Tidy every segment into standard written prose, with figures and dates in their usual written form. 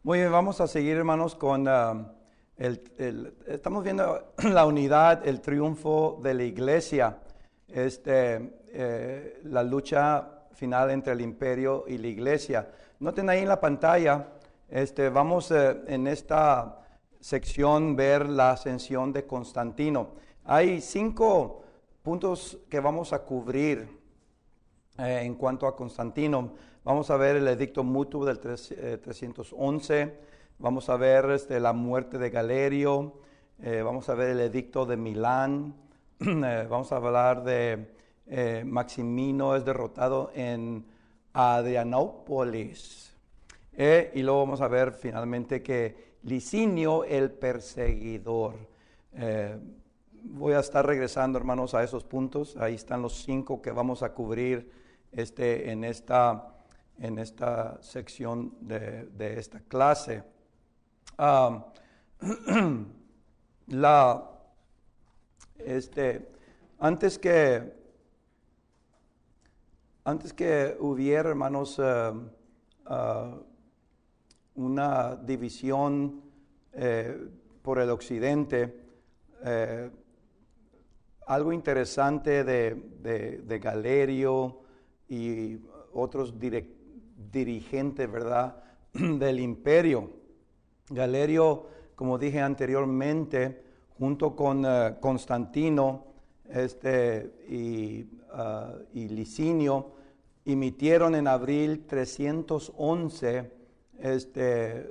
Muy bien, vamos a seguir, hermanos, con estamos viendo la unidad, el triunfo de la iglesia, la lucha final entre el imperio y la iglesia. Noten ahí en la pantalla, vamos en esta sección ver la ascensión de Constantino. Hay 5 puntos que vamos a cubrir en cuanto a Constantino. Vamos a ver el edicto mutuo del 311, vamos a ver la muerte de Galerio, vamos a ver el edicto de Milán, vamos a hablar de Maximino es derrotado en Adrianópolis, y luego vamos a ver finalmente que Licinio el perseguidor. Voy a estar regresando, hermanos, a esos puntos. Ahí están los 5 que vamos a cubrir en esta sección de esta clase. Antes que hubiera, hermanos, una división por el occidente, algo interesante de Galerio y otros dirigentes, ¿verdad?, del imperio. Galerio, como dije anteriormente, junto con Constantino y Licinio, emitieron en abril 311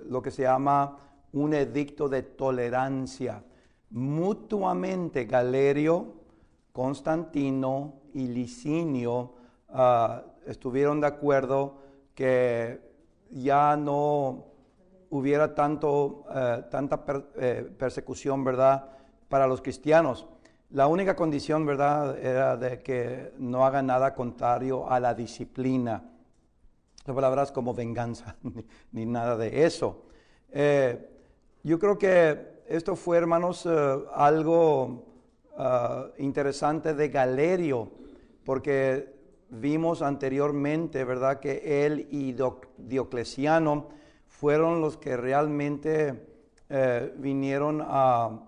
lo que se llama un edicto de tolerancia. Mutuamente Galerio, Constantino y Licinio estuvieron de acuerdo que ya no hubiera tanta persecución, ¿verdad?, para los cristianos. La única condición, ¿verdad?, era de que no hagan nada contrario a la disciplina. Las palabras como venganza, ni nada de eso. Yo creo que esto fue, hermanos, algo interesante de Galerio, porque vimos anteriormente, ¿verdad?, que él y Diocleciano fueron los que realmente vinieron a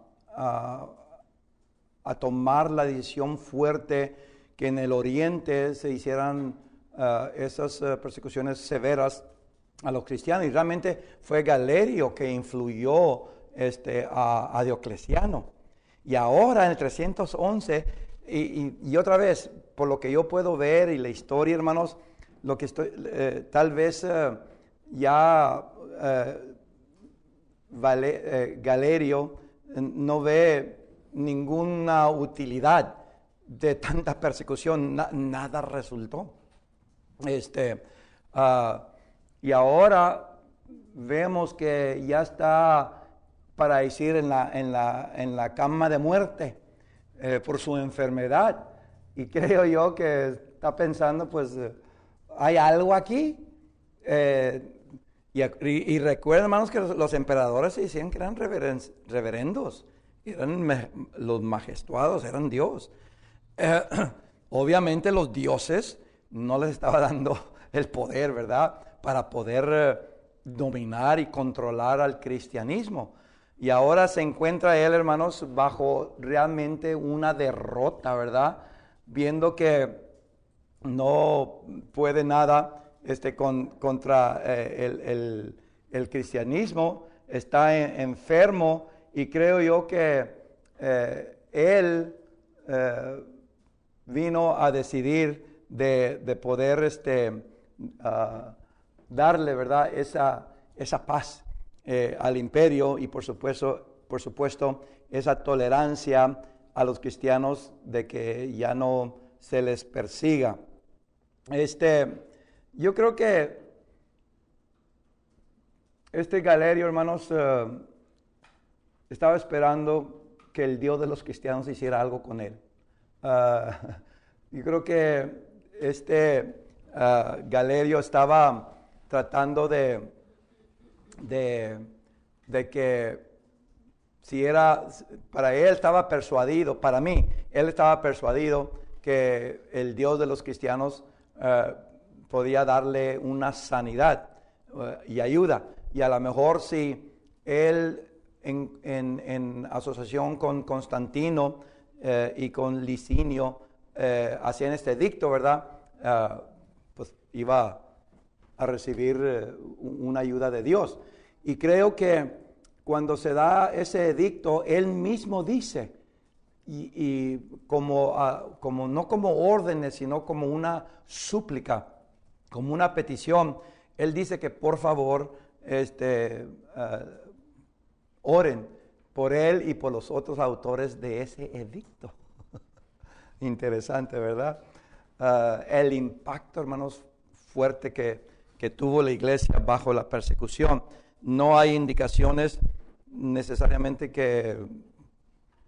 tomar la decisión fuerte que en el oriente se hicieran esas persecuciones severas a los cristianos. Y realmente fue Galerio que influyó a Diocleciano. Y ahora en el 311, y otra vez, por lo que yo puedo ver y la historia, hermanos, lo que estoy, tal vez Galerio no ve ninguna utilidad de tanta persecución, nada resultó. Y ahora vemos que ya está para decir en la cama de muerte por su enfermedad, y creo yo que está pensando, pues hay algo aquí. Y recuerden, hermanos, que los emperadores se decían que eran reverendos, eran los majestuosos, eran Dios. Obviamente los dioses no les estaba dando el poder, ¿verdad?, para poder dominar y controlar al cristianismo. Y ahora se encuentra él, hermanos, bajo realmente una derrota, ¿verdad?, viendo que no puede nada contra el cristianismo, está enfermo, y creo yo que él vino a decidir de poder darle, ¿verdad?, esa paz al imperio, y por supuesto esa tolerancia a los cristianos de que ya no se les persiga. Yo creo que Galerio, hermanos, estaba esperando que el Dios de los cristianos hiciera algo con él. Yo creo que Galerio estaba tratando de que si era, para él estaba persuadido, para mí, él estaba persuadido que el Dios de los cristianos podía darle una sanidad y ayuda. y a lo mejor si él en asociación con Constantino y con Licinio hacían este edicto, ¿verdad? Pues iba a recibir una ayuda de Dios. Y creo que cuando se da ese edicto, él mismo dice, y como no como órdenes, sino como una súplica, como una petición, él dice que por favor oren por él y por los otros autores de ese edicto. Interesante, ¿verdad? El impacto, hermanos, fuerte que tuvo la iglesia bajo la persecución. No hay indicaciones necesariamente que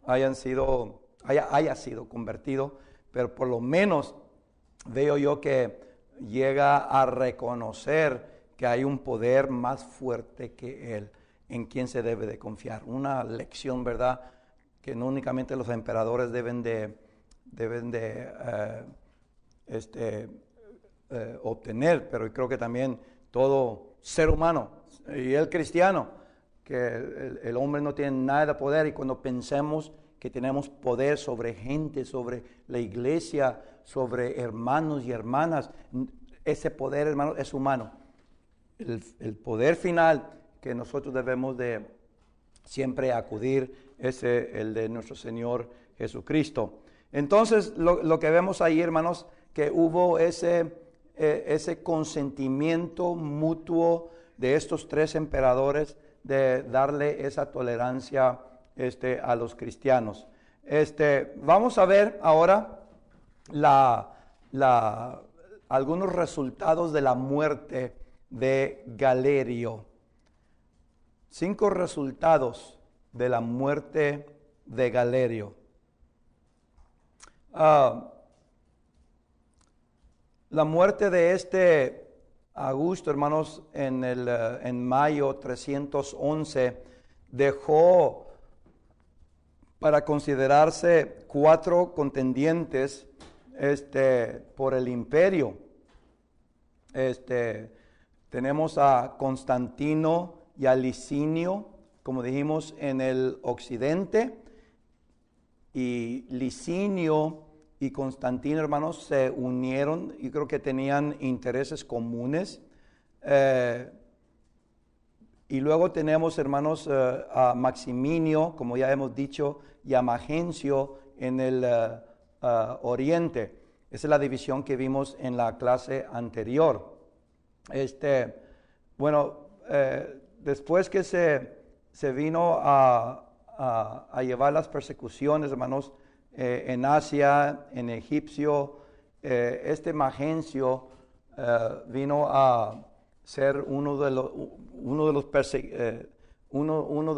haya sido convertido, pero por lo menos veo yo que llega a reconocer que hay un poder más fuerte que él, en quien se debe de confiar. Una lección, ¿verdad?, que no únicamente los emperadores deben de obtener, pero creo que también todo ser humano y el cristiano, que el hombre no tiene nada de poder, y cuando pensemos que tenemos poder sobre gente, sobre la iglesia, sobre hermanos y hermanas, ese poder, hermanos, es humano. El poder final que nosotros debemos de siempre acudir es el de nuestro Señor Jesucristo. Entonces, lo que vemos ahí, hermanos, que hubo ese consentimiento mutuo de estos tres emperadores de darle esa tolerancia a los cristianos. Vamos a ver ahora algunos resultados de la muerte de Galerio. 5 resultados de la muerte de Galerio. La muerte de Augusto, hermanos, en mayo 311, dejó para considerarse 4 contendientes por el imperio. Tenemos a Constantino y a Licinio, como dijimos, en el occidente, y Licinio y Constantino, hermanos, se unieron, y creo que tenían intereses comunes. Y luego tenemos, hermanos, a Maximinio, como ya hemos dicho, y a Magencio en el oriente. Esa es la división que vimos en la clase anterior. Después que se vino a llevar las persecuciones, hermanos, en Asia, en Egipcio, Magencio vino a ser uno de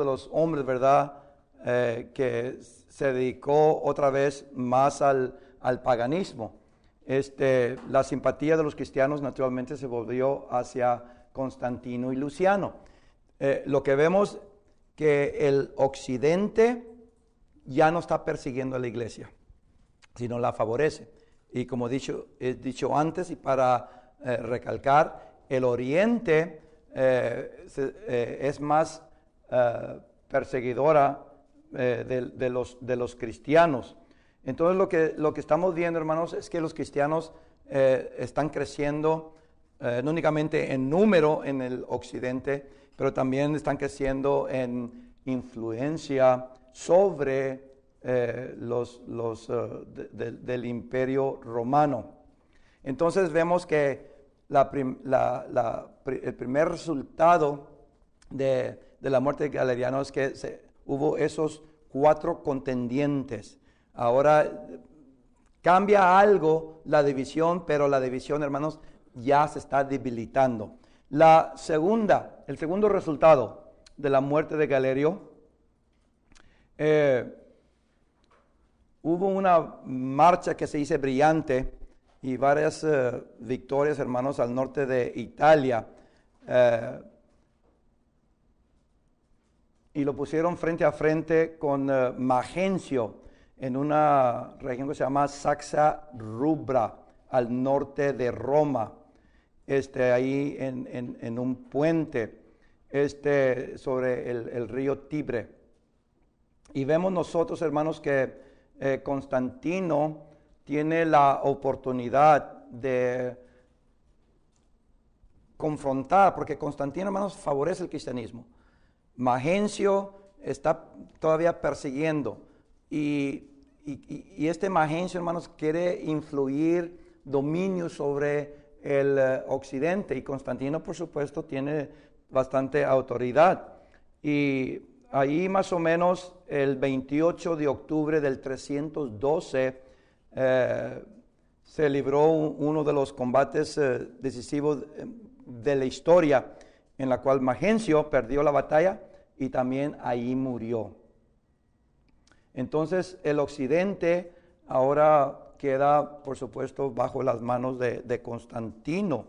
los hombres, ¿verdad?, que se dedicó otra vez más al paganismo. La simpatía de los cristianos naturalmente se volvió hacia Constantino y Luciano. Lo que vemos que el occidente ya no está persiguiendo a la iglesia, sino la favorece. Y como he dicho antes, y para recalcar, el oriente es más perseguidora de los cristianos. Entonces lo que estamos viendo, hermanos, es que los cristianos están creciendo no únicamente en número en el occidente, pero también están creciendo en influencia sobre del imperio romano. Entonces vemos que el primer resultado de la muerte de Galeriano es que hubo esos 4 contendientes. Ahora cambia algo la división, pero la división, hermanos, ya se está debilitando. El segundo resultado de la muerte de Galerio, hubo una marcha que se hizo brillante y varias victorias, hermanos, al norte de Italia. Y lo pusieron frente a frente con Magencio en una región que se llama Saxa Rubra, al norte de Roma, ahí en un puente. sobre el río Tibre. Y vemos nosotros, hermanos, que Constantino tiene la oportunidad de confrontar, porque Constantino, hermanos, favorece el cristianismo. Magencio está todavía persiguiendo y este Magencio, hermanos, quiere influir dominio sobre el occidente, y Constantino, por supuesto, tiene bastante autoridad. Y ahí más o menos el 28 de octubre del 312 se libró uno de los combates decisivos de la historia, en la cual Magencio perdió la batalla y también ahí murió. Entonces el occidente ahora queda, por supuesto, bajo las manos de Constantino.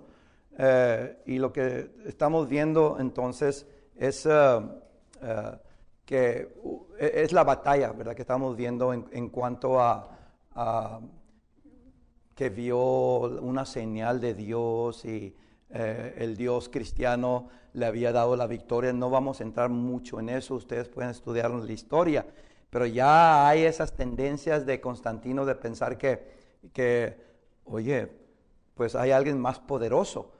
Y lo que estamos viendo entonces es que es la batalla, ¿verdad?, que estamos viendo en cuanto a que vio una señal de Dios y el Dios cristiano le había dado la victoria. No vamos a entrar mucho en eso, ustedes pueden estudiar la historia, pero ya hay esas tendencias de Constantino de pensar que oye, pues hay alguien más poderoso.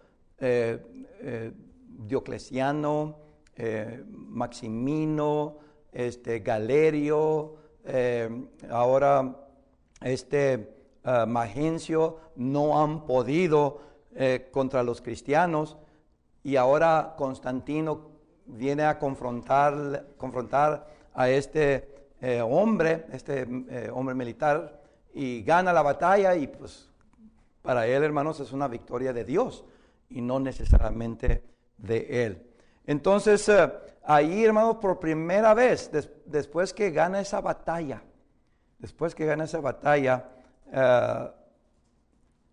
Diocleciano, Maximino, Galerio, ahora Magencio no han podido contra los cristianos, y ahora Constantino viene a confrontar a hombre militar, y gana la batalla, y pues para él, hermanos, es una victoria de Dios y no necesariamente de él. Entonces, ahí, hermanos, por primera vez, después que gana esa batalla,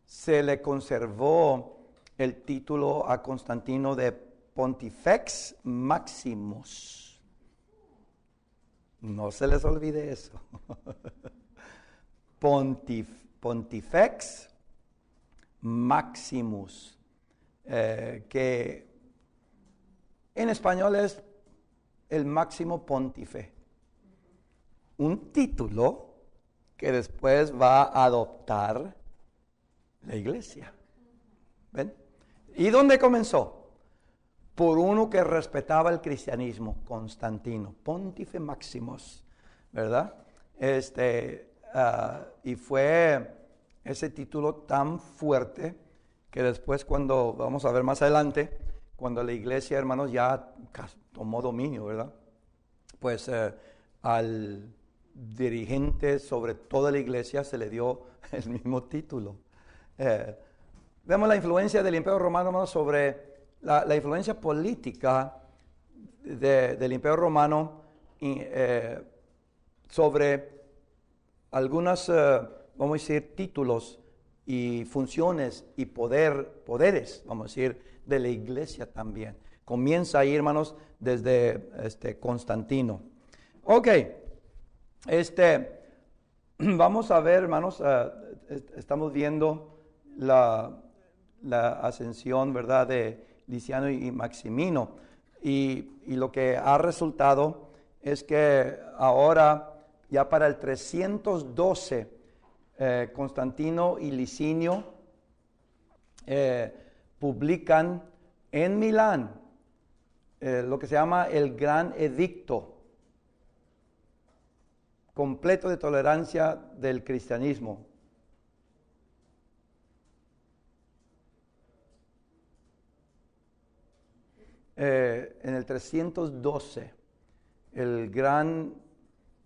se le conservó el título a Constantino de Pontifex Maximus. No se les olvide eso. Pontifex Maximus, que en español es el máximo pontífice. Un título que después va a adoptar la iglesia. ¿Ven? ¿Y dónde comenzó? Por uno que respetaba el cristianismo, Constantino, Pontífice Maximus, ¿verdad? Y fue ese título tan fuerte que después, cuando vamos a ver más adelante, cuando la iglesia, hermanos, ya tomó dominio, ¿verdad?, pues al dirigente sobre toda la iglesia se le dio el mismo título. Vemos la influencia del Imperio Romano, hermanos, sobre la influencia política del Imperio Romano sobre algunas, vamos a decir, títulos y funciones y poderes, vamos a decir, de la iglesia también. Comienza ahí, hermanos, desde Constantino. Ok, vamos a ver, hermanos, estamos viendo la ascensión, ¿verdad?, de Liciano y Maximino, y lo que ha resultado es que ahora, ya para el 312, Constantino y Licinio publican en Milán lo que se llama el Gran Edicto completo de tolerancia del cristianismo. En el 312, el Gran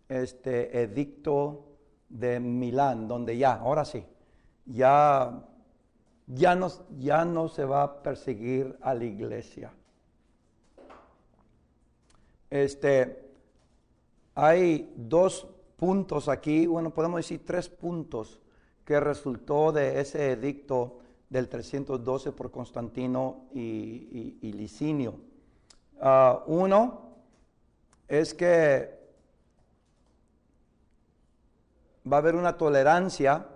Edicto de Milán, donde ahora sí, ya no se va a perseguir a la iglesia. Hay dos puntos aquí, bueno, podemos decir 3 puntos que resultó de ese edicto del 312 por Constantino y Licinio. Uno es que va a haber una tolerancia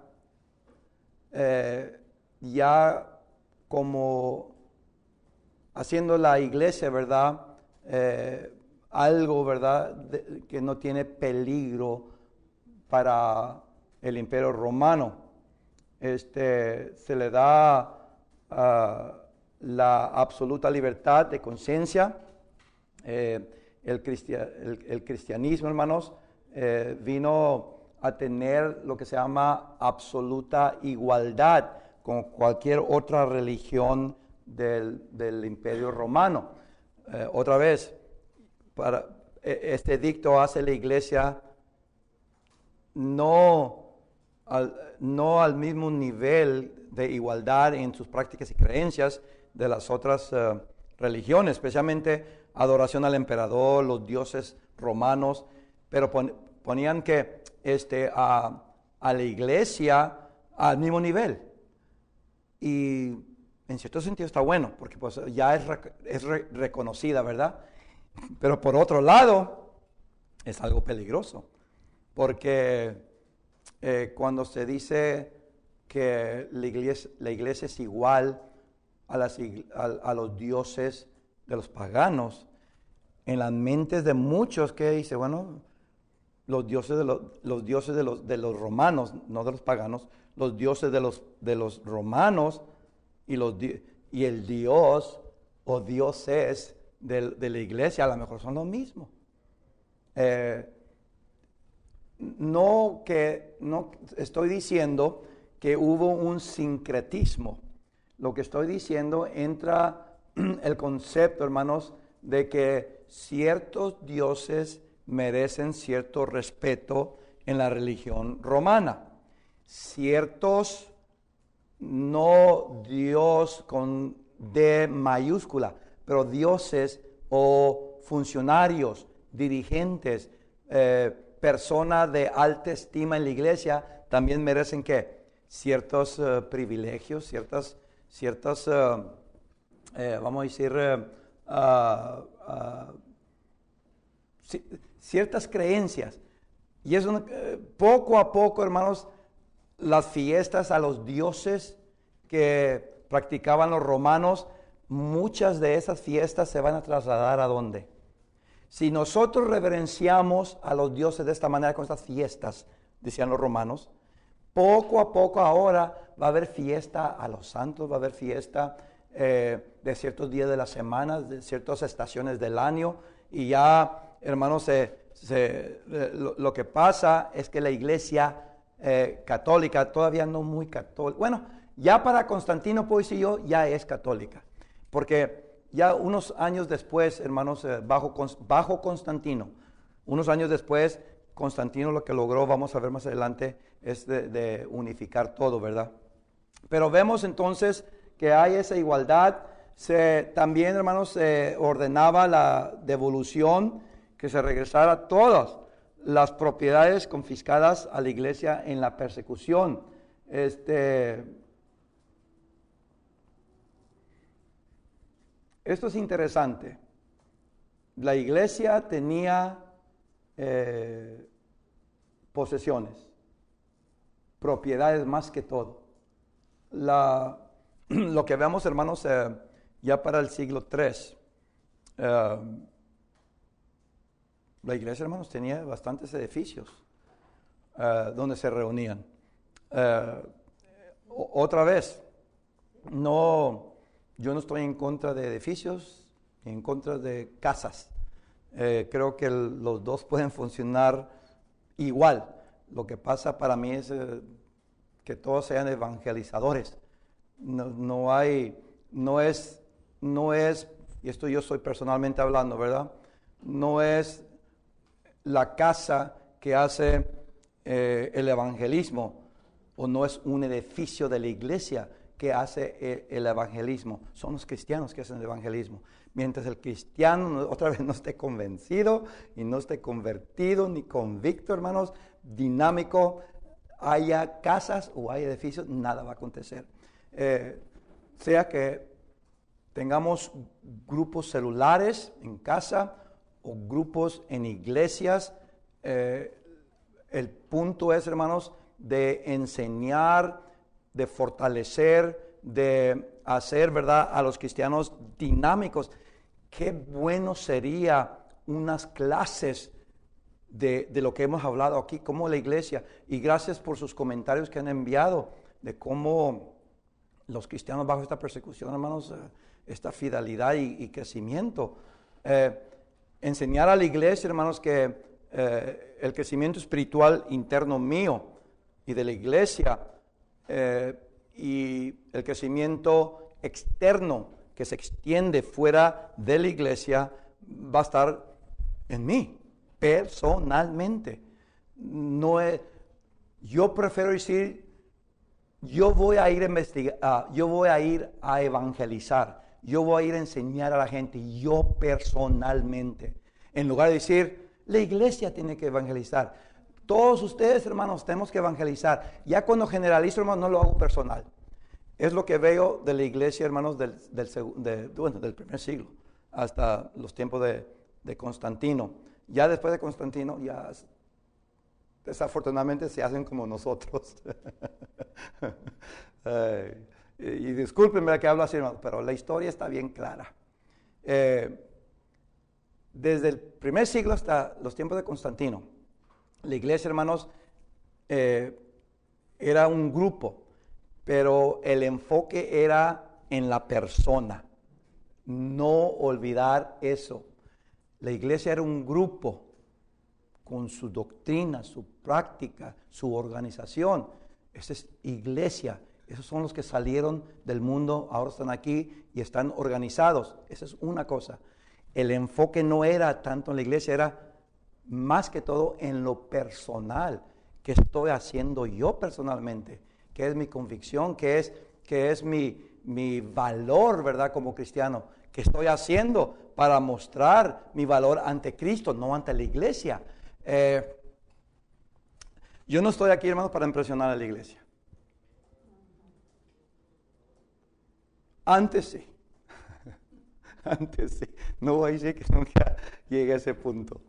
ya como haciendo la iglesia, ¿verdad?, algo, ¿verdad?, que no tiene peligro para el Imperio Romano. Se le da la absoluta libertad de conciencia. El cristianismo, hermanos, vino a tener lo que se llama absoluta igualdad con cualquier otra religión del Imperio Romano. Otra vez, este edicto hace la iglesia no al mismo nivel de igualdad en sus prácticas y creencias de las otras religiones, especialmente adoración al emperador, los dioses romanos, pero ponían que a la iglesia al mismo nivel. Y en cierto sentido está bueno, porque pues ya es reconocida, ¿verdad? Pero por otro lado, es algo peligroso, porque cuando se dice que la iglesia es igual a los dioses de los paganos, en las mentes de muchos que dice, bueno, los dioses de los romanos, no de los paganos, los dioses de los romanos y el Dios o dioses de la iglesia a lo mejor son lo mismo. No estoy diciendo que hubo un sincretismo. Lo que estoy diciendo entra el concepto, hermanos, de que ciertos dioses merecen cierto respeto en la religión romana. Ciertos, no Dios con D mayúscula, pero dioses o funcionarios, dirigentes, personas de alta estima en la iglesia, también merecen ¿qué? Ciertos privilegios, ciertas vamos a decir, ciertas creencias. Y eso, poco a poco, hermanos, las fiestas a los dioses que practicaban los romanos, muchas de esas fiestas se van a trasladar ¿a dónde? Si nosotros reverenciamos a los dioses de esta manera con estas fiestas, decían los romanos, poco a poco ahora va a haber fiesta a los santos, va a haber fiesta de ciertos días de la semana, de ciertas estaciones del año, y ya, hermanos, lo que pasa es que la iglesia católica, todavía no muy católica, bueno, ya para Constantino, puedo decir yo, ya es católica, porque ya unos años después, hermanos, bajo Constantino, unos años después, Constantino lo que logró, vamos a ver más adelante, es de unificar todo, ¿verdad? Pero vemos entonces que hay esa igualdad. También, hermanos, se ordenaba la devolución, que se regresara todas las propiedades confiscadas a la iglesia en la persecución. Esto es interesante. La iglesia tenía posesiones, propiedades más que todo. Lo que vemos, hermanos, ya para el siglo III, la iglesia, hermanos, tenía bastantes edificios donde se reunían. Otra vez, yo no estoy en contra de edificios, ni en contra de casas. Creo que los dos pueden funcionar igual. Lo que pasa para mí es que todos sean evangelizadores. No es, y esto yo estoy personalmente hablando, ¿verdad? No es la casa que hace el evangelismo, o no es un edificio de la iglesia que hace el evangelismo. Son los cristianos que hacen el evangelismo. Mientras el cristiano, otra vez, no esté convencido y no esté convertido ni convicto, hermanos, dinámico, haya casas o haya edificios, nada va a acontecer. Sea que tengamos grupos celulares en casa o grupos en iglesias, el punto es, hermanos, de enseñar, de fortalecer, de hacer, ¿verdad?, a los cristianos dinámicos. qué bueno sería unas clases de lo que hemos hablado aquí, como la iglesia, y gracias por sus comentarios que han enviado, de cómo los cristianos bajo esta persecución, hermanos, esta fidelidad y crecimiento. Enseñar a la iglesia, hermanos, que el crecimiento espiritual interno mío y de la iglesia y el crecimiento externo que se extiende fuera de la iglesia va a estar en mí, personalmente. Yo prefiero decir, yo voy a ir a investigar, yo voy a ir a evangelizar, yo voy a ir a enseñar a la gente, yo personalmente, en lugar de decir, la iglesia tiene que evangelizar. Todos ustedes, hermanos, tenemos que evangelizar. Ya cuando generalizo, hermanos, no lo hago personal. Es lo que veo de la iglesia, hermanos, del primer siglo, hasta los tiempos de Constantino. Ya después de Constantino, ya desafortunadamente se hacen como nosotros. Y discúlpenme que hablo así, hermanos, pero la historia está bien clara. Desde el primer siglo hasta los tiempos de Constantino, la iglesia, hermanos, era un grupo, pero el enfoque era en la persona. No olvidar eso. La iglesia era un grupo con su doctrina, su práctica, su organización. Esa es iglesia. Esos son los que salieron del mundo, ahora están aquí y están organizados. Esa es una cosa. El enfoque no era tanto en la iglesia, era más que todo en lo personal. ¿Qué estoy haciendo yo personalmente? ¿Qué es mi convicción? ¿Qué es mi valor, verdad, como cristiano? ¿Qué estoy haciendo para mostrar mi valor ante Cristo, no ante la iglesia? Yo no estoy aquí, hermanos, para impresionar a la iglesia. Antes sí. Antes sí. No voy a decir que nunca llegué a ese punto.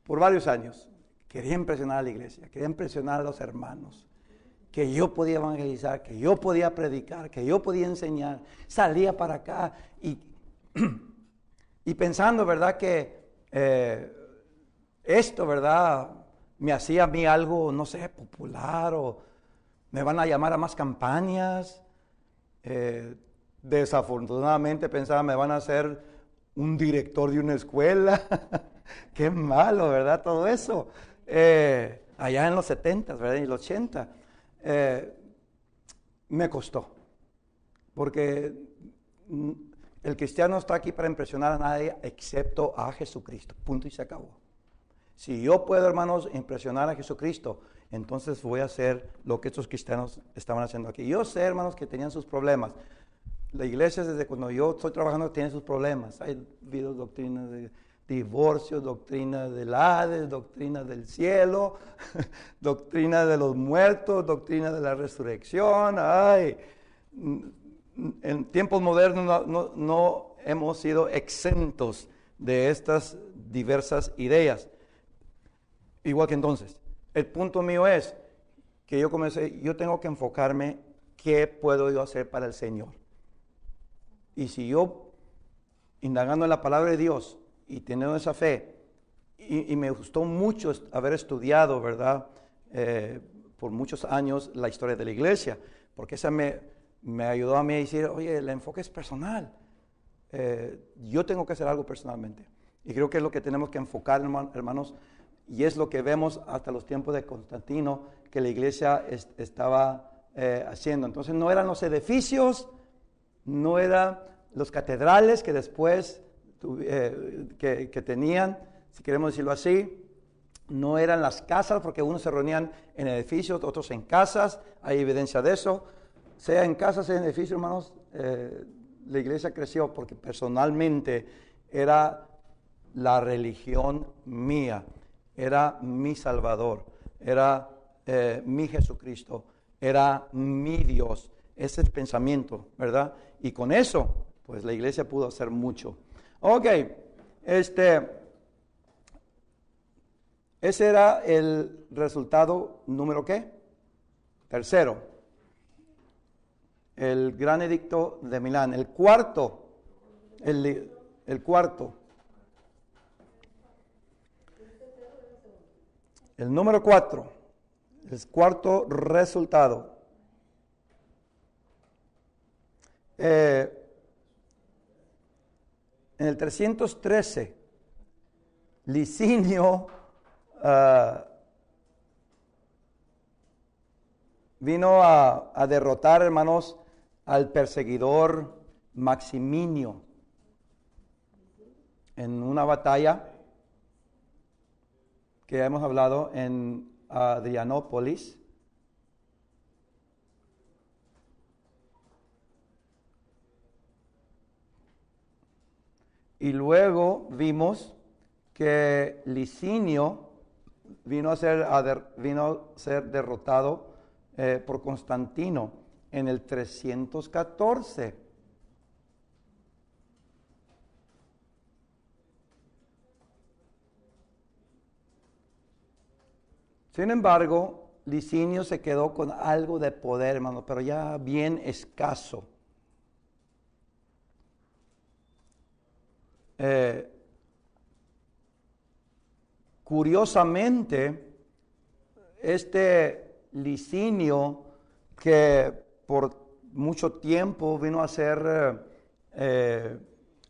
Por varios años quería impresionar a la iglesia, quería impresionar a los hermanos, que yo podía evangelizar, que yo podía predicar, que yo podía enseñar. Salía para acá y pensando, ¿verdad?, que esto, ¿verdad?, me hacía a mí algo, no sé, popular, o me van a llamar a más campañas. Desafortunadamente pensaba, me van a hacer un director de una escuela. Qué malo, ¿verdad?, todo eso. Allá en los 70, ¿verdad?, y los 80. Me costó, porque el cristiano está aquí para impresionar a nadie excepto a Jesucristo, punto y se acabó. Si yo puedo, hermanos, impresionar a Jesucristo, entonces voy a hacer lo que estos cristianos estaban haciendo aquí. Yo sé, hermanos, que tenían sus problemas. La iglesia, desde cuando yo estoy trabajando, tiene sus problemas. Hay habido doctrinas de divorcio, doctrina del Hades, doctrina del cielo, doctrina de los muertos, doctrina de la resurrección. Ay, en tiempos modernos no hemos sido exentos de estas diversas ideas. Igual que entonces. El punto mío es que yo tengo que enfocarme qué puedo yo hacer para el Señor. Y si yo, indagando en la palabra de Dios y teniendo esa fe, y me gustó mucho haber estudiado, ¿verdad?, por muchos años la historia de la iglesia, porque esa me ayudó a mí a decir, oye, el enfoque es personal. Yo tengo que hacer algo personalmente. Y creo que es lo que tenemos que enfocar, hermanos, y es lo que vemos hasta los tiempos de Constantino, que la iglesia estaba haciendo. Entonces no eran los edificios, no eran los catedrales que después que tenían, si queremos decirlo así, no eran las casas, porque unos se reunían en edificios, otros en casas, hay evidencia de eso. Sea en casas, sea en edificios, hermanos, la iglesia creció porque personalmente era la religión mía, era mi Salvador, era mi Jesucristo, era mi Dios. Ese es el pensamiento, ¿verdad? Y con eso, pues la iglesia pudo hacer mucho. Ok, ese era el resultado número ¿qué? Tercero. el gran edicto de Milán. El cuarto, el cuarto. El número 4, el cuarto resultado. En el 313, Licinio vino a derrotar, hermanos, al perseguidor Maximinio en una batalla que hemos hablado en Adrianópolis. Y luego vimos que Licinio vino a ser derrotado por Constantino en el 314. Sin embargo, Licinio se quedó con algo de poder, hermano, pero ya bien escaso. Curiosamente, este Licinio, que por mucho tiempo vino a ser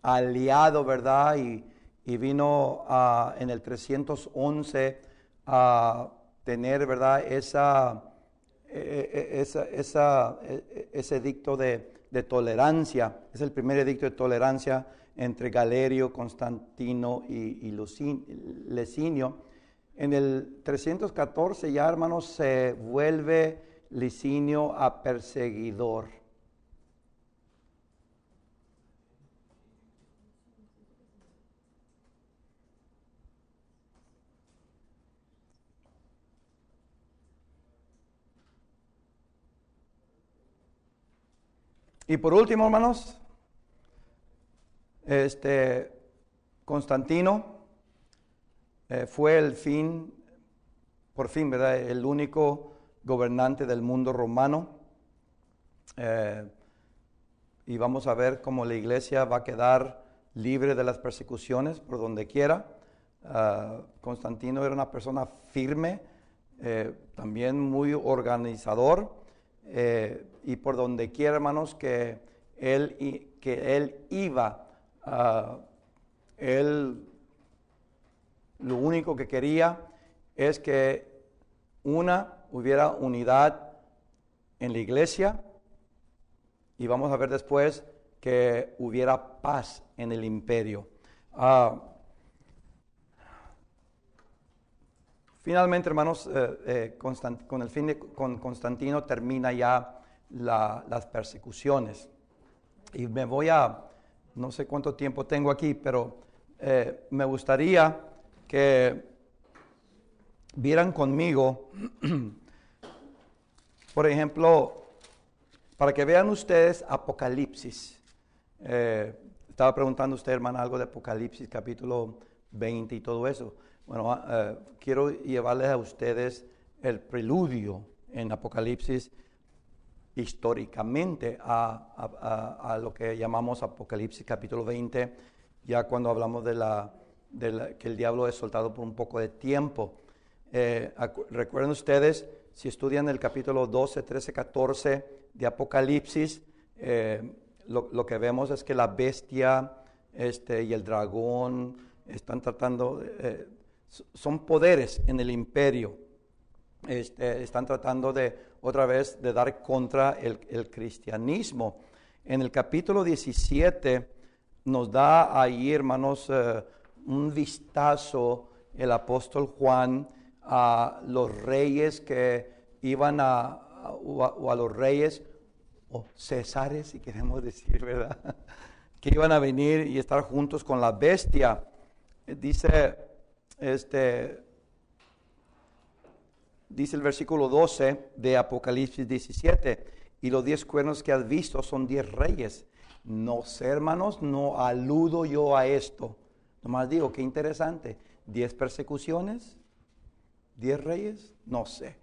aliado, ¿verdad? Y vino en el 311 a tener, ¿verdad? Ese edicto de tolerancia. Es el primer edicto de tolerancia entre Galerio, Constantino y Licinio. En el 314 ya, hermanos, se vuelve Licinio a perseguidor. Y por último, hermanos, Constantino fue por fin, ¿verdad? El único gobernante del mundo romano. Y vamos a ver cómo la iglesia va a quedar libre de las persecuciones por donde quiera. Constantino era una persona firme, también muy organizador, y por donde quiera, hermanos, que él iba, él lo único que quería es que hubiera unidad en la iglesia, y vamos a ver después que hubiera paz en el imperio. Finalmente, hermanos, con Constantino termina ya las persecuciones. Y no sé cuánto tiempo tengo aquí, pero me gustaría que vieran conmigo, por ejemplo, para que vean ustedes Apocalipsis. Estaba preguntando usted, hermana, algo de Apocalipsis, capítulo 20 y todo eso. Bueno, quiero llevarles a ustedes el preludio en Apocalipsis históricamente a lo que llamamos Apocalipsis capítulo 20, ya cuando hablamos que el diablo es soltado por un poco de tiempo. Recuerden ustedes, si estudian el capítulo 12, 13, 14 de Apocalipsis, lo que vemos es que la bestia y el dragón están tratando, son poderes en el imperio, están tratando otra vez de dar contra el cristianismo. En el capítulo 17 nos da ahí, hermanos, un vistazo el apóstol Juan a los reyes que iban o a los reyes o césares, si queremos decir, ¿verdad? Que iban a venir y estar juntos con la bestia. Dice el versículo 12 de Apocalipsis 17, y los 10 cuernos que has visto son 10 reyes. No sé, hermanos, no aludo yo a esto. Nomás digo, qué interesante. 10 persecuciones, 10 reyes, no sé.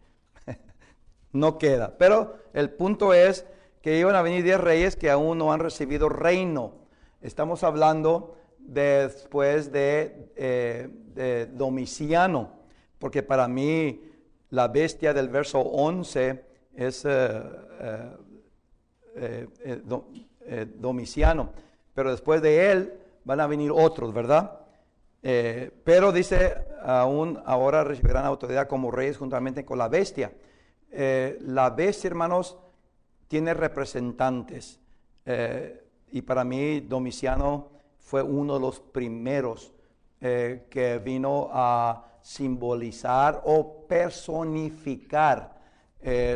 No queda. Pero el punto es que iban a venir 10 reyes que aún no han recibido reino. Estamos hablando después de Domiciano, porque para mí la bestia del verso 11 es Domiciano, pero después de él van a venir otros, ¿verdad? Pero dice, aún ahora recibirán autoridad como reyes juntamente con la bestia. La bestia, hermanos, tiene representantes, y para mí Domiciano fue uno de los primeros que vino a simbolizar o personificar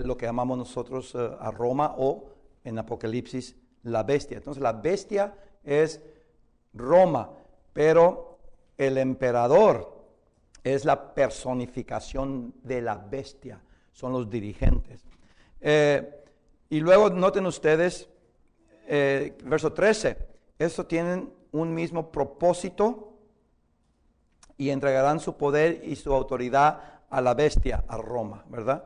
lo que llamamos nosotros a Roma, o en Apocalipsis la bestia. Entonces la bestia es Roma, pero el emperador es la personificación de la bestia, son los dirigentes. Y luego noten ustedes, verso 13, estos tienen un mismo propósito y entregarán su poder y su autoridad a la bestia, a Roma, ¿verdad?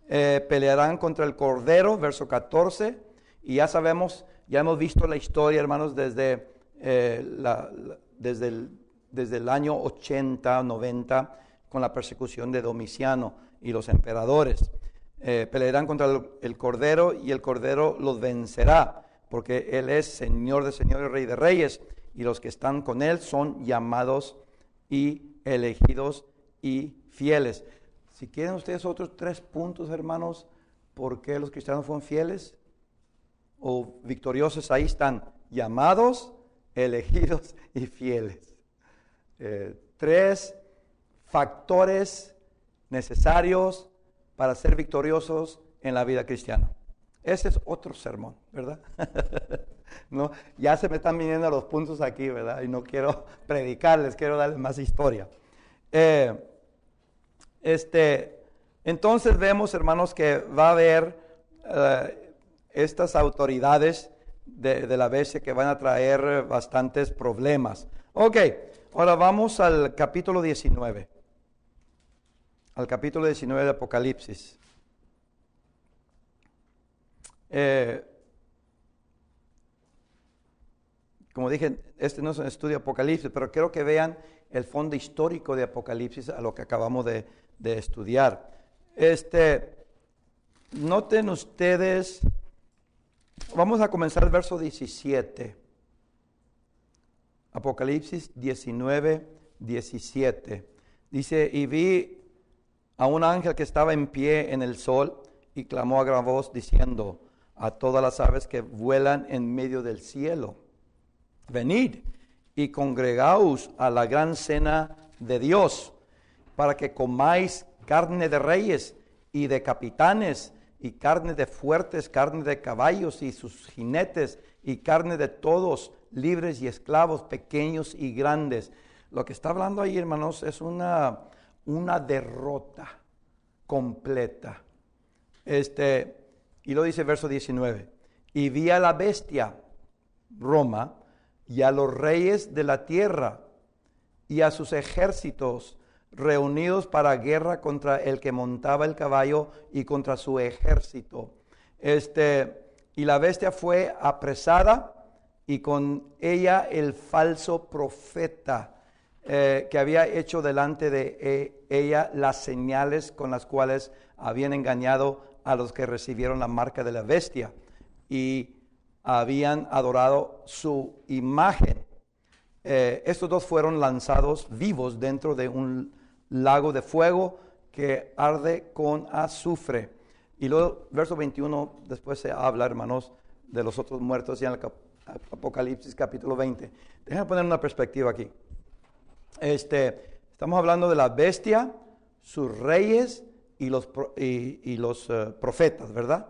Pelearán contra el Cordero, verso 14, y ya sabemos, ya hemos visto la historia, hermanos, desde el año 80, 90, con la persecución de Domiciano y los emperadores. Pelearán contra el Cordero y el Cordero los vencerá, porque Él es Señor de señores, Rey de reyes, y los que están con Él son llamados y elegidos y fieles. Si quieren ustedes otros 3 puntos, hermanos, ¿por qué los cristianos fueron fieles o victoriosos? Ahí están, llamados, elegidos y fieles. 3 factores necesarios para ser victoriosos en la vida cristiana. Ese es otro sermón, ¿verdad? No, ya se me están viniendo los puntos aquí, ¿verdad? Y no quiero predicarles, quiero darles más historia. Entonces vemos, hermanos, que va a haber estas autoridades de la bestia que van a traer bastantes problemas. Ok, ahora vamos al capítulo 19. Al capítulo 19 de Apocalipsis. Como dije, este no es un estudio de Apocalipsis, pero quiero que vean el fondo histórico de Apocalipsis a lo que acabamos de estudiar. Noten ustedes, vamos a comenzar el verso 17. Apocalipsis 19, 17. Dice, y vi a un ángel que estaba en pie en el sol y clamó a gran voz diciendo a todas las aves que vuelan en medio del cielo, venid y congregaos a la gran cena de Dios, para que comáis carne de reyes y de capitanes, y carne de fuertes, carne de caballos y sus jinetes, y carne de todos, libres y esclavos, pequeños y grandes. Lo que está hablando ahí, hermanos, es una derrota completa. Y lo dice el verso 19. Y vi a la bestia, Roma, y a los reyes de la tierra, y a sus ejércitos, reunidos para guerra contra el que montaba el caballo y contra su ejército. Y la bestia fue apresada, y con ella el falso profeta, que había hecho delante de ella las señales con las cuales habían engañado a los que recibieron la marca de la bestia y habían adorado su imagen. Estos dos fueron lanzados vivos dentro de un lago de fuego que arde con azufre. Y luego, verso 21, después se habla, hermanos, de los otros muertos, ya en el Apocalipsis capítulo 20. Déjenme poner una perspectiva aquí. Estamos hablando de la bestia, sus reyes y los profetas, ¿verdad?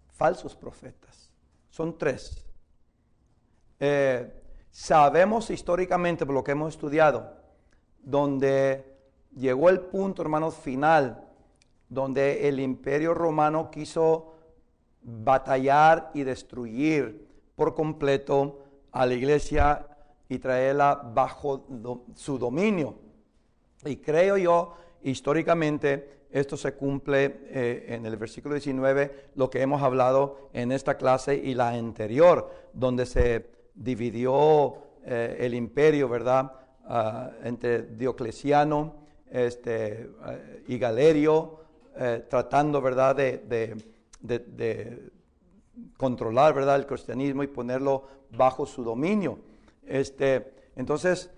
Falsos profetas. Son 3. Sabemos históricamente, por lo que hemos estudiado, donde llegó el punto, hermanos, final, donde el imperio romano quiso batallar y destruir por completo a la iglesia y traerla bajo su dominio. Y creo yo, históricamente, esto se cumple en el versículo 19, lo que hemos hablado en esta clase y la anterior, donde se dividió el imperio, ¿verdad? Entre Diocleciano y Galerio, tratando, ¿verdad?, de controlar, ¿verdad?, el cristianismo y ponerlo bajo su dominio. Entonces,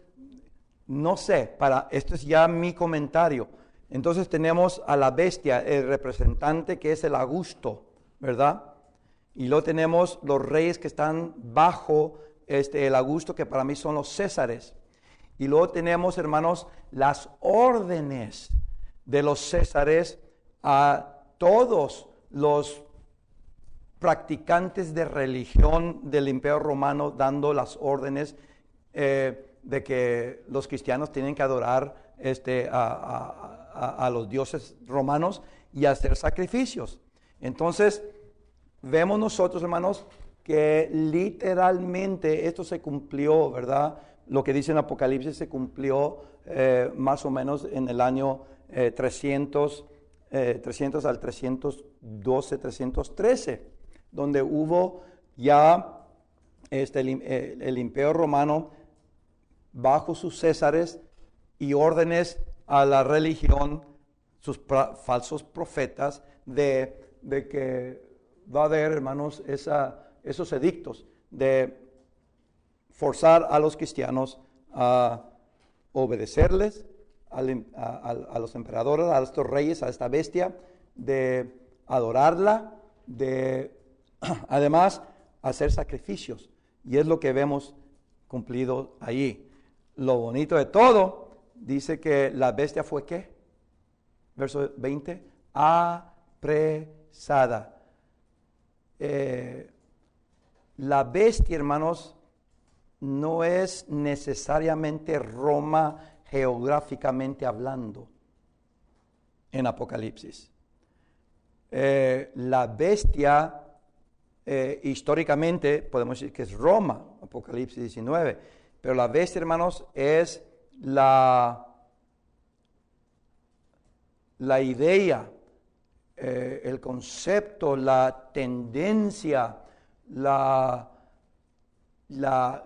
no sé, esto es ya mi comentario. Entonces tenemos a la bestia, el representante que es el Augusto, ¿verdad? Y luego tenemos los reyes que están bajo el Augusto, que para mí son los Césares. Y luego tenemos, hermanos, las órdenes de los Césares a todos los practicantes de religión del Imperio Romano, dando las órdenes de que los cristianos tienen que adorar a los dioses romanos y hacer sacrificios. Entonces, vemos nosotros, hermanos, que literalmente esto se cumplió, ¿verdad? Lo que dice en Apocalipsis se cumplió más o menos en el año 300 al 312, 313, donde hubo ya el Imperio Romano bajo sus césares y órdenes a la religión, sus falsos profetas, de que va a haber, hermanos, esos edictos de forzar a los cristianos a obedecerles, a los emperadores, a estos reyes, a esta bestia, de adorarla, de además hacer sacrificios. Y es lo que vemos cumplido allí. Lo bonito de todo, dice que la bestia fue ¿qué? Verso 20, apresada. La bestia, hermanos, no es necesariamente Roma geográficamente hablando en Apocalipsis. La bestia históricamente podemos decir que es Roma, Apocalipsis 19, pero la bestia, hermanos, es la idea, el concepto, la tendencia, la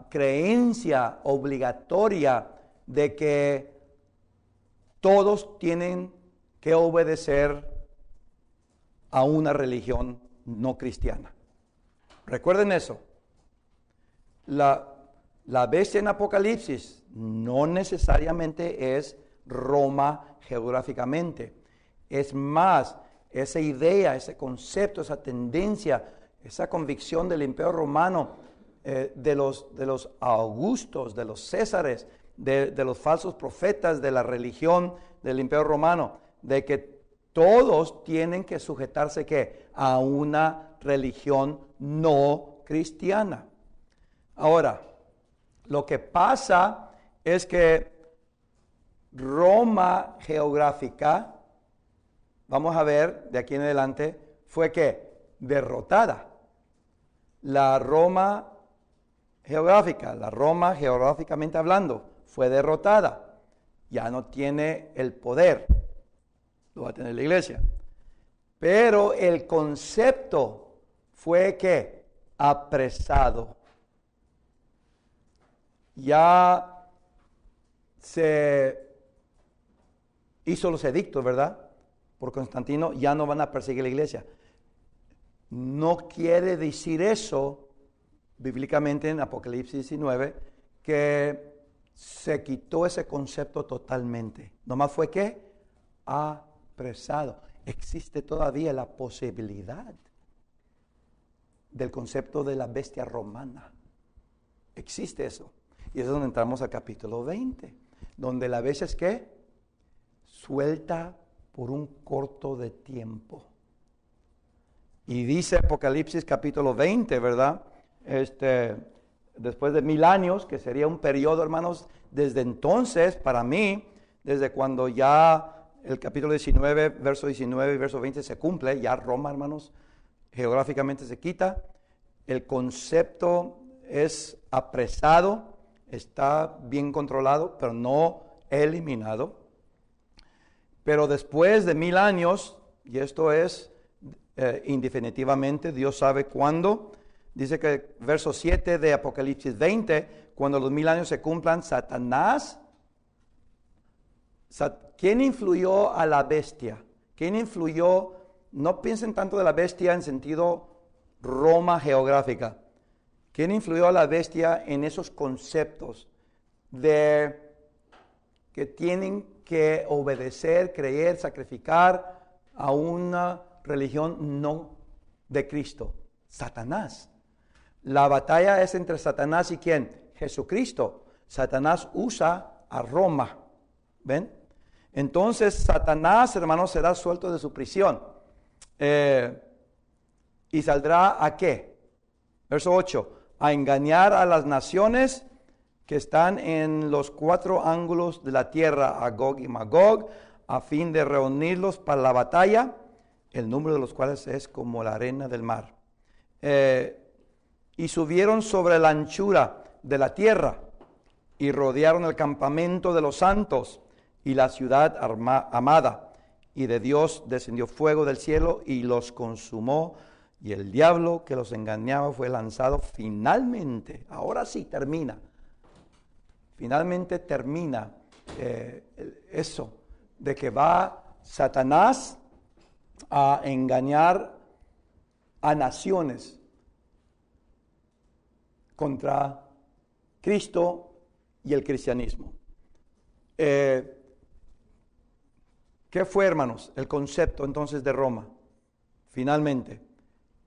creencia obligatoria de que todos tienen que obedecer a una religión no cristiana. Recuerden eso. La bestia en Apocalipsis no necesariamente es Roma geográficamente. Es más, esa idea, ese concepto, esa tendencia, esa convicción del Imperio Romano, de los Augustos, de los Césares, de los falsos profetas de la religión del Imperio Romano, de que todos tienen que sujetarse ¿qué? A una religión no cristiana. Ahora, lo que pasa es que Roma geográfica, vamos a ver de aquí en adelante, fue ¿qué? Derrotada. La Roma geográficamente hablando, fue derrotada. Ya no tiene el poder. Lo va a tener la iglesia. Pero el concepto fue que apresado. Ya se hizo los edictos, ¿verdad? Por Constantino, ya no van a perseguir la iglesia. No quiere decir eso, bíblicamente en Apocalipsis 19, que se quitó ese concepto totalmente. Nomás fue que apresado. Existe todavía la posibilidad del concepto de la bestia romana. Existe eso. Y es donde entramos al capítulo 20, donde la bestia es ¿qué? Suelta por un corto de tiempo. Y dice Apocalipsis capítulo 20, ¿verdad? Después de 1000 años, que sería un periodo, hermanos, desde entonces, para mí, desde cuando ya el capítulo 19, verso 19 y verso 20 se cumple, ya Roma, hermanos, geográficamente se quita, el concepto es apresado, está bien controlado, pero no eliminado. Pero después de 1000 años, y esto es indefinitivamente, Dios sabe cuándo, dice que verso 7 de Apocalipsis 20, cuando los 1000 años se cumplan, Satanás, ¿quién influyó a la bestia? ¿Quién influyó? No piensen tanto de la bestia en sentido Roma geográfica. ¿Quién influyó a la bestia en esos conceptos de que tienen que obedecer, creer, sacrificar a una religión no de Cristo? Satanás. La batalla es entre Satanás y ¿quién? Jesucristo. Satanás usa a Roma. ¿Ven? Entonces Satanás, hermanos, será suelto de su prisión. ¿Y saldrá a qué? Verso 8. A engañar a las naciones que están en los 4 ángulos de la tierra, a Gog y Magog, a fin de reunirlos para la batalla, el número de los cuales es como la arena del mar. Y subieron sobre la anchura de la tierra y rodearon el campamento de los santos y la ciudad amada. Y de Dios descendió fuego del cielo y los consumó. Y el diablo que los engañaba fue lanzado finalmente. Ahora sí termina. Finalmente termina eso de que va Satanás a engañar a naciones contra Cristo y el cristianismo. ¿Qué fue, hermanos, el concepto entonces de Roma? Finalmente,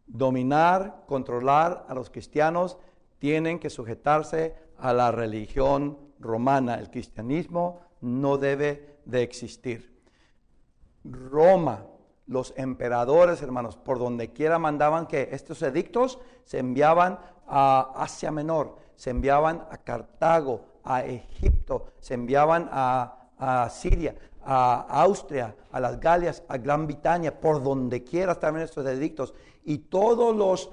dominar, controlar a los cristianos, tienen que sujetarse a la religión romana. El cristianismo no debe de existir. Roma, los emperadores, hermanos, por donde quiera mandaban que estos edictos se enviaban a Asia Menor, se enviaban a Cartago, a Egipto, se enviaban a Siria, a Austria, a las Galias, a Gran Bretaña, por donde quiera estaban estos edictos. Y todos los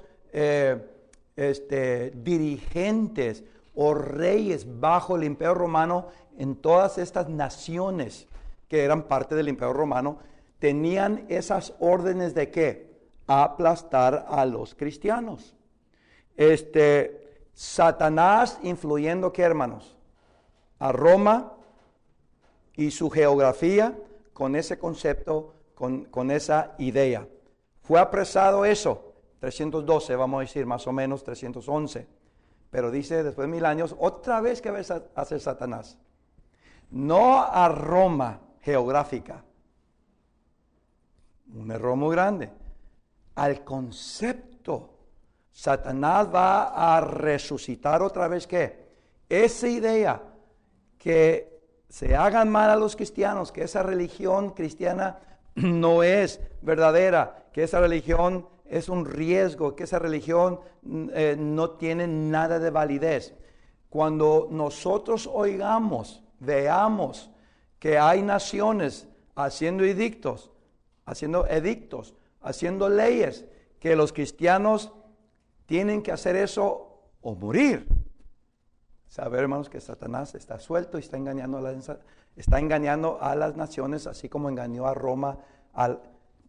dirigentes o reyes bajo el Imperio Romano en todas estas naciones que eran parte del Imperio Romano tenían esas órdenes de ¿qué? Aplastar a los cristianos. Satanás influyendo ¿qué, hermanos? A Roma y su geografía con ese concepto, con esa idea. Fue apresado eso, 312, vamos a decir, más o menos 311. Pero dice, después de 1000 años, otra vez que va a hacer Satanás. No a Roma geográfica. Un error muy grande. Al concepto. Satanás va a resucitar otra vez, ¿qué? Esa idea que se hagan mal a los cristianos, que esa religión cristiana no es verdadera, que esa religión es un riesgo, que esa religión no tiene nada de validez. Cuando nosotros oigamos, veamos que hay naciones haciendo edictos, haciendo leyes, que los cristianos tienen que hacer eso o morir. Saber, hermanos, que Satanás está suelto y está engañando a las naciones, así como engañó a Roma al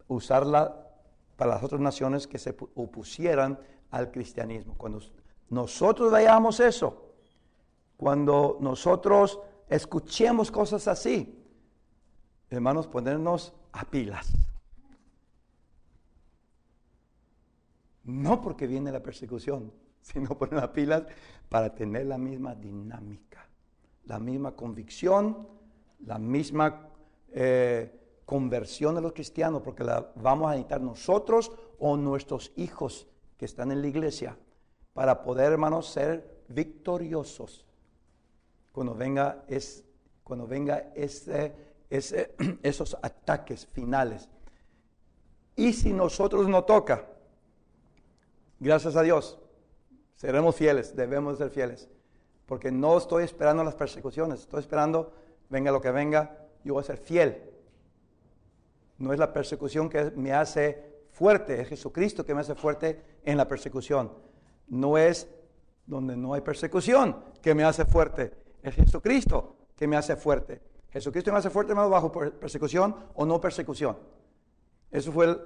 usarla para las otras naciones que se opusieran al cristianismo. Cuando nosotros veamos eso, cuando nosotros escuchemos cosas así, hermanos, ponernos a pilas. No porque viene la persecución, sino poner a pilas para tener la misma dinámica, la misma convicción, la misma conversión de los cristianos, porque la vamos a necesitar nosotros o nuestros hijos que están en la iglesia para poder, hermanos, ser victoriosos cuando venga esos ataques finales. Y si nosotros no toca, gracias a Dios, seremos fieles, debemos ser fieles, porque no estoy esperando las persecuciones, estoy esperando, venga lo que venga, yo voy a ser fiel. No es la persecución que me hace fuerte, es Jesucristo que me hace fuerte en la persecución. No es donde no hay persecución que me hace fuerte, es Jesucristo que me hace fuerte. Jesucristo me hace fuerte, hermano, bajo persecución o no persecución. Eso fue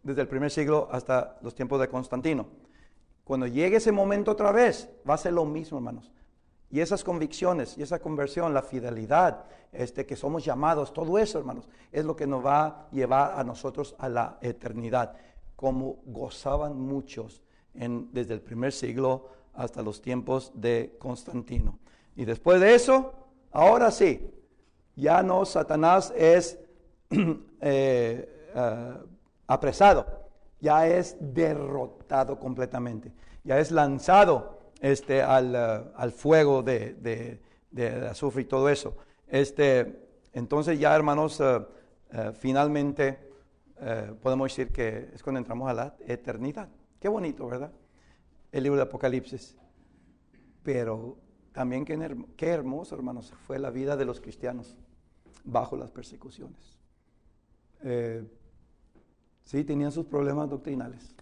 desde el primer siglo hasta los tiempos de Constantino. Cuando llegue ese momento otra vez, va a ser lo mismo, hermanos. Y esas convicciones y esa conversión, la fidelidad, que somos llamados, todo eso, hermanos, es lo que nos va a llevar a nosotros a la eternidad. Como gozaban muchos desde el primer siglo hasta los tiempos de Constantino. Y después de eso, ahora sí, ya no Satanás es apresado, ya es derrotado completamente, ya es lanzado al fuego de azufre y todo eso. Entonces ya, hermanos, finalmente podemos decir que es cuando entramos a la eternidad. Qué bonito, ¿verdad? El libro de Apocalipsis. Pero también qué hermoso, hermanos, fue la vida de los cristianos bajo las persecuciones. Sí, tenían sus problemas doctrinales.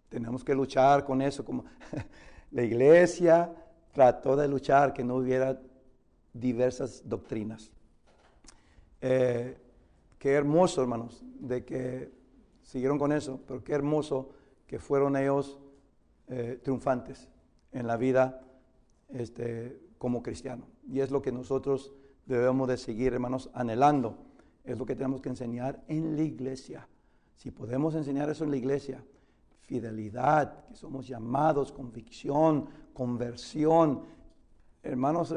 Tenemos que luchar con eso. Como la iglesia trató de luchar que no hubiera diversas doctrinas. Qué hermoso, hermanos, de que siguieron con eso, pero qué hermoso que fueron ellos triunfantes en la vida como cristianos. Y es lo que nosotros debemos de seguir, hermanos, anhelando. Es lo que tenemos que enseñar en la iglesia. Si podemos enseñar eso en la iglesia, fidelidad, que somos llamados, convicción, conversión, hermanos,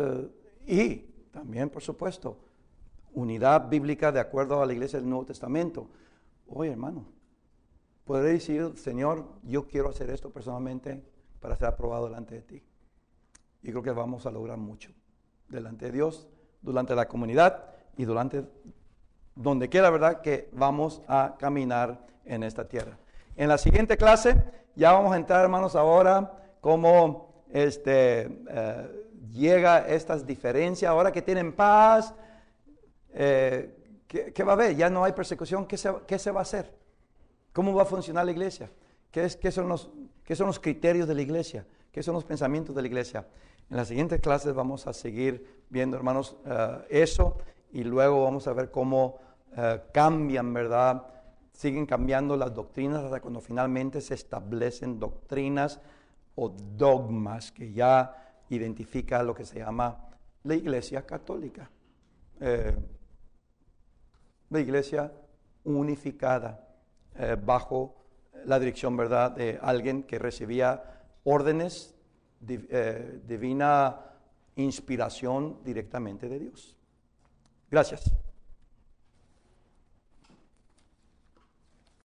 y también, por supuesto, unidad bíblica de acuerdo a la iglesia del Nuevo Testamento. Oye, hermano, podré decir, Señor, yo quiero hacer esto personalmente para ser aprobado delante de ti. Y creo que vamos a lograr mucho delante de Dios, delante de la comunidad y delante donde quiera, ¿verdad?, que vamos a caminar en esta tierra. En la siguiente clase ya vamos a entrar, hermanos, ahora cómo llega estas diferencias, ahora que tienen paz, ¿qué va a haber? Ya no hay persecución, ¿qué se va a hacer? ¿Cómo va a funcionar la iglesia? ¿Qué son los criterios de la iglesia? ¿Qué son los pensamientos de la iglesia? En las siguientes clases vamos a seguir viendo, hermanos, eso, y luego vamos a ver cómo cambian, ¿verdad? Siguen cambiando las doctrinas hasta cuando finalmente se establecen doctrinas o dogmas que ya identifica lo que se llama la Iglesia Católica. La Iglesia unificada bajo la dirección, ¿verdad?, de alguien que recibía órdenes, divina inspiración directamente de Dios. Gracias.